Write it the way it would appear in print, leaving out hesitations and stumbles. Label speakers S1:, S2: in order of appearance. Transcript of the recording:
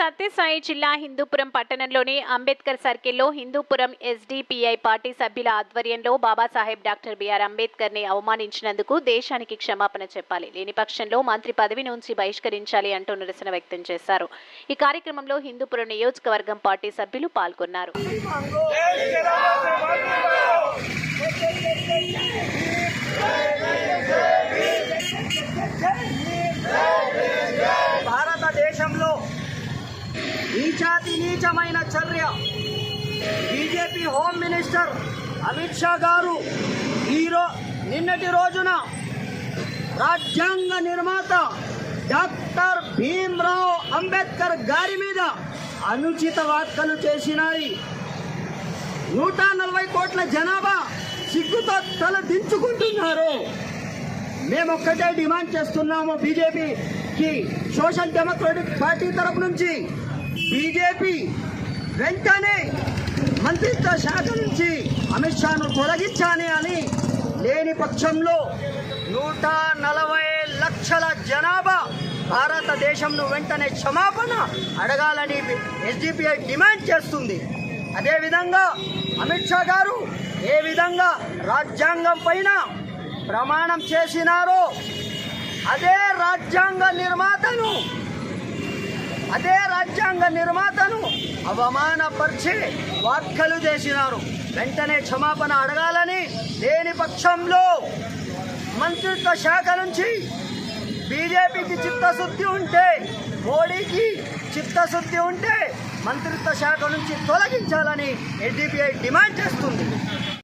S1: సత్యసాయి జిల్లా హిందూపురం పట్టణంలోని అంబేద్కర్ సర్కిల్లో హిందూపురం ఎస్డిపిఐ పార్టీ సభ్యుల ఆధ్వర్యంలో బాబాసాహెబ్ డాక్టర్ బిఆర్ అంబేద్కర్ ని అవమానించినందుకు దేశానికి క్షమాపణ చెప్పాలి, లేని పక్షంలో మంత్రి పదవి నుంచి బహిష్కరించాలి అంటూ నిరసన వ్యక్తం చేశారు. ఈ కార్యక్రమంలో హిందూపురం నియోజకవర్గం పార్టీ సభ్యులు పాల్గొన్నారు.
S2: భారతదేశంలో నీచాతి నీచమైన చర్య BJP home minister Amit Shah గారు నిన్నటి రోజున రాజ్యాంగ నిర్మాత డాక్టర్ భీమ్రావ్ అంబేద్కర్ గారి మీద అనుచిత వ్యాఖ్యలు చేసినారు. 140 కోట్ల జనాభా సిగ్గుతో తల దించుకుంటున్నారు. మేమొక్కటే డిమాండ్ చేస్తున్నాము బీజేపీకి, సోషల్ డెమోక్రటిక్ పార్టీ తరపు నుంచి బీజేపీ వెంటనే మంత్రిత్వ శాఖ నుంచి అమిత్ షాను తొలగించాలి అని, లేని పక్షంలో 140 లక్షల జనాభా భారతదేశంను వెంటనే క్షమాపణ అడగాలని ఎస్డిపిఐ డిమాండ్ చేస్తుంది. అదేవిధంగా అమిత్ షా గారు ఏ విధంగా రాజ్యాంగం పైన ప్రమాణం చేసినారో అదే రాజ్యాంగ నిర్మాతను అవమానపరిచి వ్యాఖ్యలు చేసినారు. వెంటనే క్షమాపణ అడగాలని, లేని పక్షంలో మంత్రిత్వ శాఖ నుంచి బీజేపీకి చిత్తశుద్ధి ఉంటే, మోడీకి చిత్తశుద్ధి ఉంటే మంత్రిత్వ శాఖ నుంచి తొలగించాలని ఎస్డిపిఐ డిమాండ్ చేస్తుంది.